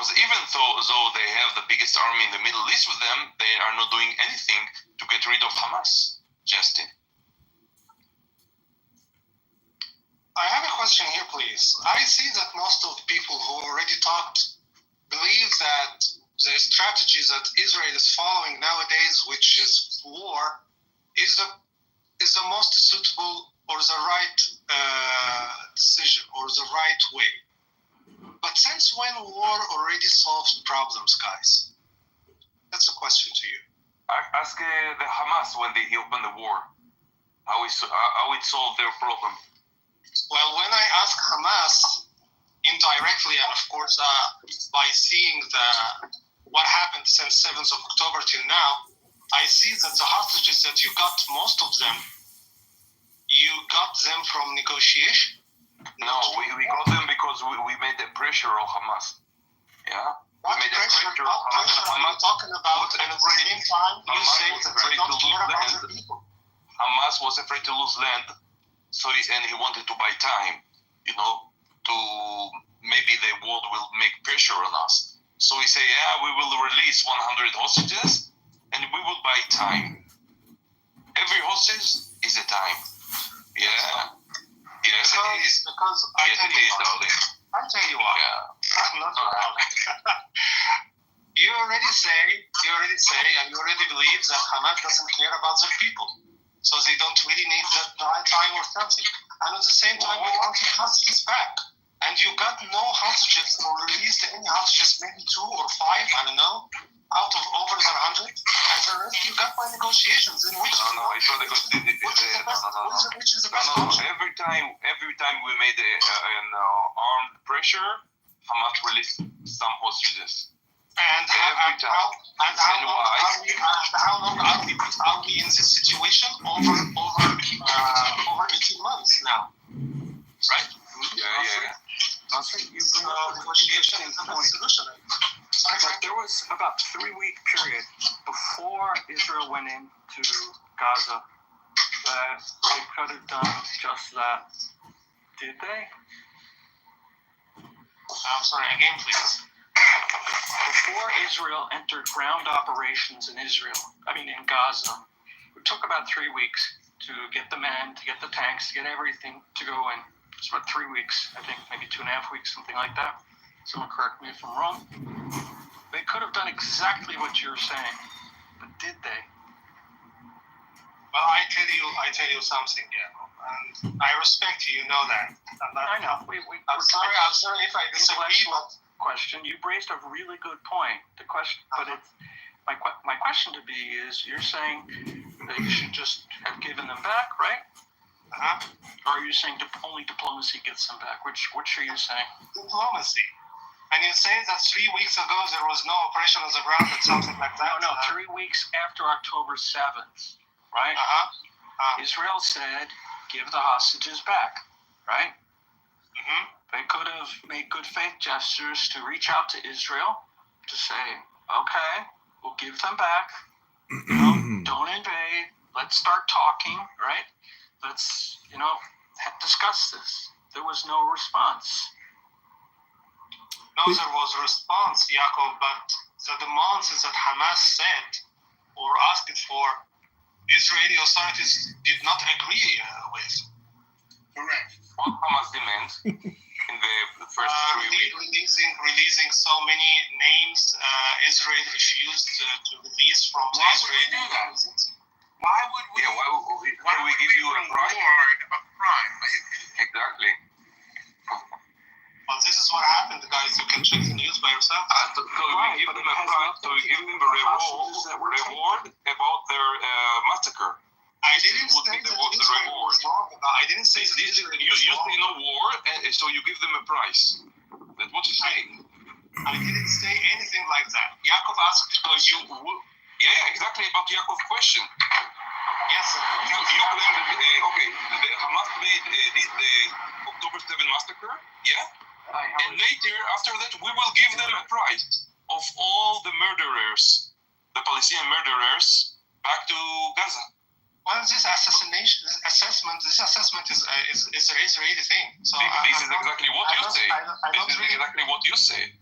because even though they have the biggest army in the Middle East with them, they are not doing anything to get rid of Hamas. Justin. I have a question here, please. I see that most of the people who already talked believe that the strategies that Israel is following nowadays, which is war, is the most suitable or the right decision or the right way. But since when war already solves problems, guys? That's a question to you. Ask the Hamas when they opened the war, how it solved their problem. Well, when I ask Hamas indirectly, and of course by seeing what happened since 7th of October till now, I see that the hostages that you got, most of them, you got them from negotiation? No, we got them because we made the pressure on Hamas. Yeah? What pressure are you talking about? And at the same time, you say that they don't care about their people. Hamas was afraid to lose land, and he wanted to buy time, to maybe the world will make pressure on us. So he said, we will release 100 hostages, and we will buy time. Every hostage is a time. Yeah. Yes, it is. Because yes, it is, darling. I'll tell you why. Yeah. Not You already say, and you already believe that Hamas doesn't care about their people. So they don't really need that time or something. And at the same time, you want the hostages back. And you got no hostages or released any hostages, maybe 2 or 5, I don't know, out of over the 100. And the rest you got by negotiations. In which which is the best option? Every time we made an armed pressure, Hamas released some hostages. And how long are we in this situation? Over 18 months now, right? Yeah. I think you bring up negotiation is the best solution. But there was about 3-week period before Israel went into Gaza that they could have done just that. Did they? I'm sorry, again, please. Before Israel entered ground operations in Gaza, it took about 3 weeks to get the men, to get the tanks, to get everything to go in. It's about 3 weeks, I think, maybe 2.5 weeks, something like that. Someone correct me if I'm wrong. They could have done exactly what you're saying, but did they? Well, I tell you something, and I respect you. You know that. I know. I'm sorry if I disagree, but question. You raised a really good point. The question, but it's my question to be is: you're saying that you should just have given them back, right? Or are you saying only diplomacy gets them back? Which are you saying? Diplomacy. And you say that 3 weeks ago there was no operation on the ground or something like that? No, 3 weeks after October 7th, right? Israel said, give the hostages back, right? They could have made good faith gestures to reach out to Israel to say, okay, we'll give them back. Don't invade. Let's start talking, right? Let's, discuss this. There was no response. No, there was a response, Yaakov, but the demands that Hamas said or asked for, Israeli authorities did not agree with. Correct. What Hamas demands in the first 3 weeks? Releasing so many names Israel refused to release from the Israeli. Why would we? Why would we give you a reward a crime? Exactly. Well, this is what happened, guys. You can check the news by yourself. So we give them a prize. So we give them a reward about their massacre. I didn't say that Israel was wrong. I didn't say that Israel was wrong. You say no war, so you give them a prize. That's what you're saying. I didn't say anything like that. Yaakov asked Yeah, exactly about Yaakov's question. Yes, sir. You claim that, the Hamas did the October 7 massacre, yeah? And later, after that, we will give them a prize of all the murderers, the Palestinian murderers, back to Gaza. Well, this assessment is an Israeli thing. So this is exactly what you say. This is exactly what you say.